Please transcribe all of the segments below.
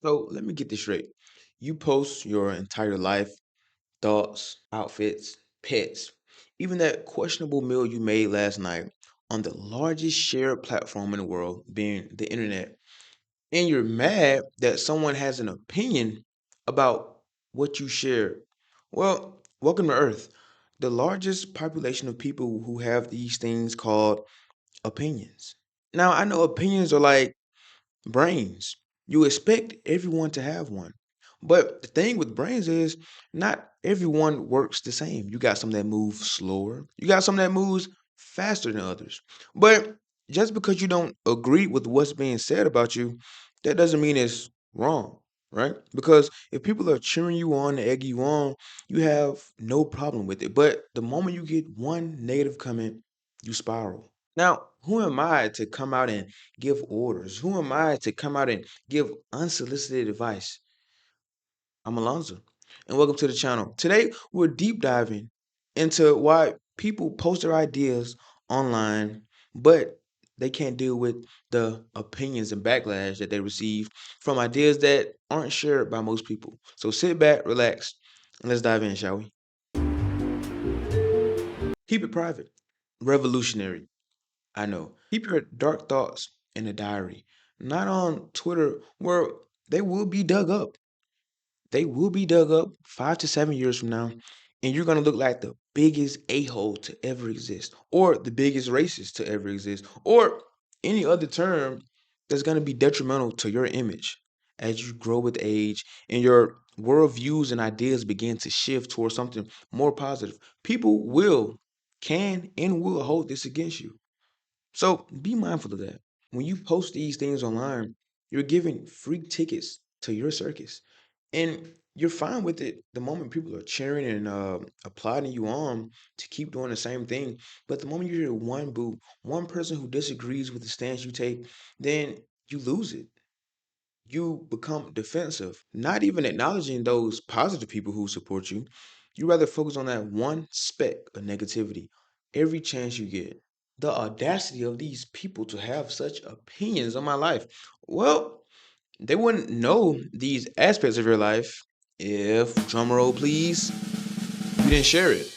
So let me get this straight. You post your entire life, thoughts, outfits, pets, even that questionable meal you made last night on the largest shared platform in the world, being the internet. And you're mad that someone has an opinion about what you shared. Well, welcome to Earth, the largest population of people who have these things called opinions. Now, I know opinions are like brains. You expect everyone to have one. But the thing with brains is not everyone works the same. You got some that move slower. You got some that moves faster than others. But just because you don't agree with what's being said about you, that doesn't mean it's wrong, right? Because if people are cheering you on, egg you on, you have no problem with it. But the moment you get one negative comment, you spiral. Now, who am I to come out and give orders? Who am I to come out and give unsolicited advice? I'm Alonzo, and welcome to the channel. Today, we're deep diving into why people post their ideas online, but they can't deal with the opinions and backlash that they receive from ideas that aren't shared by most people. So sit back, relax, and let's dive in, shall we? Keep it private. Revolutionary. I know. Keep your dark thoughts in a diary, not on Twitter, where they will be dug up. They will be dug up 5 to 7 years from now, and you're going to look like the biggest a hole to ever exist, or the biggest racist to ever exist, or any other term that's going to be detrimental to your image as you grow with age and your worldviews and ideas begin to shift towards something more positive. People and will hold this against you. So be mindful of that. When you post these things online, you're giving free tickets to your circus. And you're fine with it the moment people are cheering and applauding you on to keep doing the same thing. But the moment you hear one boo, one person who disagrees with the stance you take, then you lose it. You become defensive, not even acknowledging those positive people who support you. You rather focus on that one speck of negativity every chance you get. The audacity of these people to have such opinions on my life. Well, they wouldn't know these aspects of your life if, drumroll please, you didn't share it.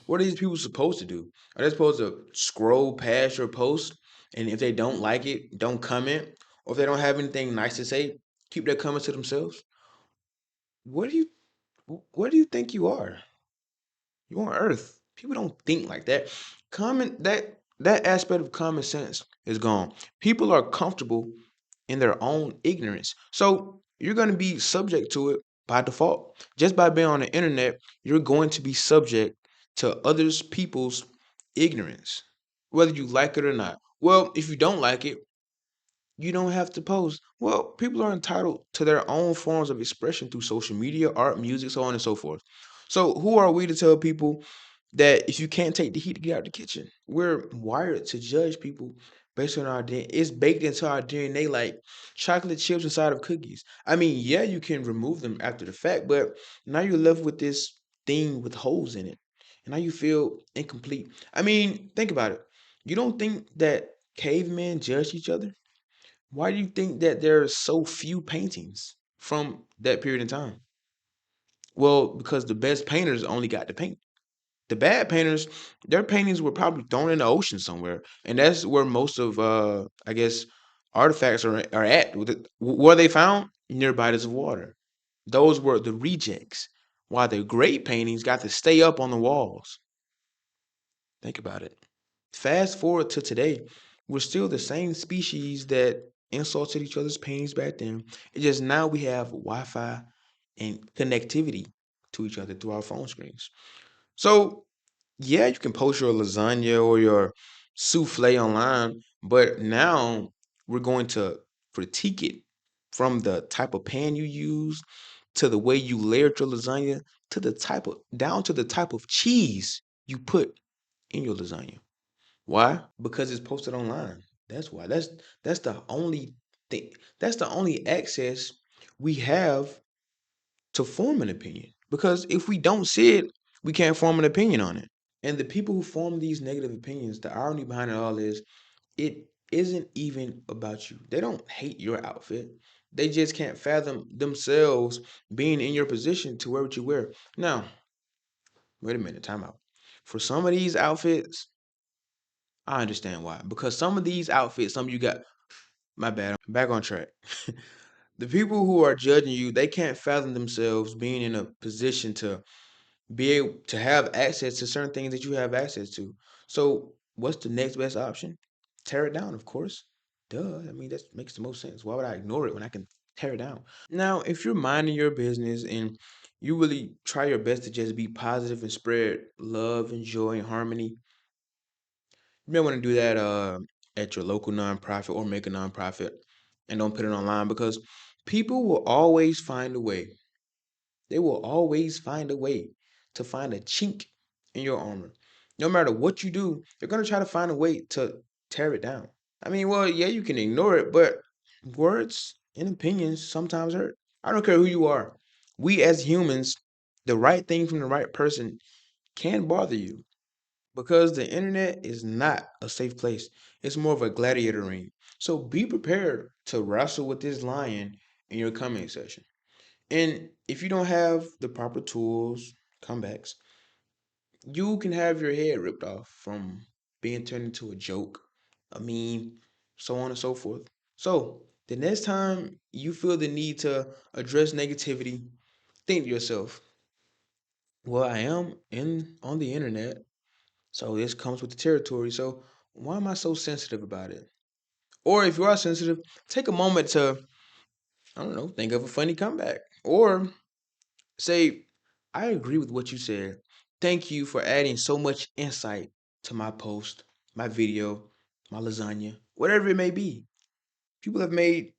What are these people supposed to do? Are they supposed to scroll past your post and if they don't like it, don't comment? Or if they don't have anything nice to say, keep their comments to themselves? What do you what do you think you are? You on Earth. People don't think like that. That aspect of common sense is gone. People are comfortable in their own ignorance. So you're going to be subject to it by default. Just by being on the internet, you're going to be subject to others people's ignorance, whether you like it or not. Well, if you don't like it, you don't have to post. Well, people are entitled to their own forms of expression through social media, art, music, so on and so forth. So, who are we to tell people that if you can't take the heat to get out the kitchen? We're wired to judge people based on our DNA. It's baked into our DNA like chocolate chips inside of cookies. I mean, yeah, you can remove them after the fact, but now you're left with this thing with holes in it. And now you feel incomplete. I mean, think about it. You don't think that cavemen judged each other? Why do you think that there are so few paintings from that period in time? Well, because the best painters only got to paint. The bad painters, their paintings were probably thrown in the ocean somewhere, and that's where most of, I guess, artifacts are at. Where they found near bodies of water. Those were the rejects. While the great paintings got to stay up on the walls. Think about it. Fast forward to today, we're still the same species that insulted each other's paintings back then. It's just now we have Wi-Fi and connectivity to each other through our phone screens. So yeah, you can post your lasagna or your souffle online, but now we're going to critique it from the type of pan you use to the way you layered your lasagna to the type of down to the type of cheese you put in your lasagna. Why? Because it's posted online. That's why. That's the only thing. That's the only access we have to form an opinion. Because if we don't see it, we can't form an opinion on it. And the people who form these negative opinions, the irony behind it all is it isn't even about you. They don't hate your outfit. They just can't fathom themselves being in your position to wear what you wear. Now, wait a minute, time out. For some of these outfits, I understand why. Because some of these outfits, some of you got, my bad, I'm back on track. The people who are judging you, they can't fathom themselves being in a position to be able to have access to certain things that you have access to. So, what's the next best option? Tear it down, of course. Duh. I mean, that makes the most sense. Why would I ignore it when I can tear it down? Now, if you're minding your business and you really try your best to just be positive and spread love and joy and harmony, you may want to do that at your local nonprofit or make a nonprofit and don't put it online because people will always find a way. They will always find a way to find a chink in your armor. No matter what you do, they're going to try to find a way to tear it down. I mean, well, yeah, you can ignore it, but words and opinions sometimes hurt. I don't care who you are. We as humans, the right thing from the right person can bother you because the internet is not a safe place. It's more of a gladiator ring. So be prepared to wrestle with this lion in your coming session. And if you don't have the proper tools, comebacks, you can have your head ripped off from being turned into a joke, a meme, so on and so forth. So the next time you feel the need to address negativity, think to yourself, well, I am in on the internet, so this comes with the territory. So why am I so sensitive about it? Or if you are sensitive, take a moment to, I don't know, think of a funny comeback. Or say, I agree with what you said. Thank you for adding so much insight to my post, my video, my lasagna, whatever it may be. People have made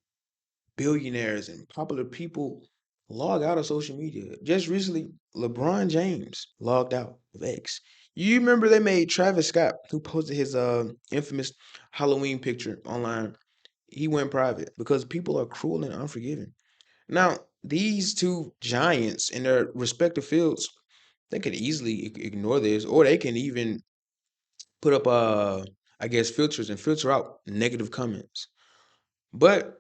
billionaires and popular people log out of social media. Just recently, LeBron James logged out of X. You remember they made Travis Scott, who posted his infamous Halloween picture online. He went private because people are cruel and unforgiving. Now, these two giants in their respective fields, they could easily ignore this, or they can even put up I guess filters and filter out negative comments. But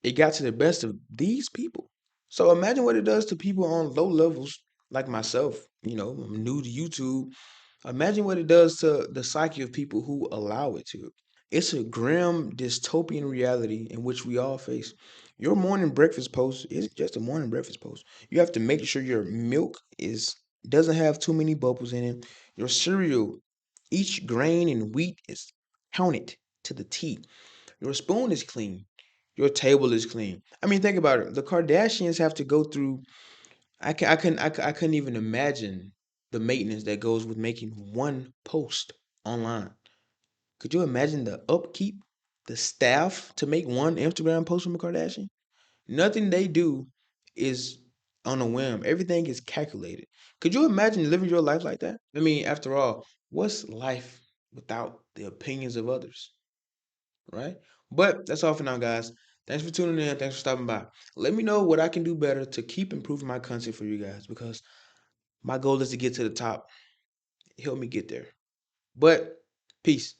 it got to the best of these people. So imagine what it does to people on low levels like myself. I'm new to YouTube. Imagine what it does to the psyche of people who allow it to. It's a grim dystopian reality in which we all face. Your morning breakfast post is just a morning breakfast post. You have to make sure your milk is doesn't have too many bubbles in it. Your cereal, each grain and wheat is counted to the T. Your spoon is clean. Your table is clean. I mean, think about it. The Kardashians have to go through. I couldn't even imagine the maintenance that goes with making one post online. Could you imagine the upkeep, the staff to make one Instagram post from a Kardashian? Nothing they do is on a whim. Everything is calculated. Could you imagine living your life like that? I mean, after all, what's life without the opinions of others, right? But that's all for now, guys. Thanks for tuning in. Thanks for stopping by. Let me know what I can do better to keep improving my content for you guys because my goal is to get to the top. Help me get there. But peace.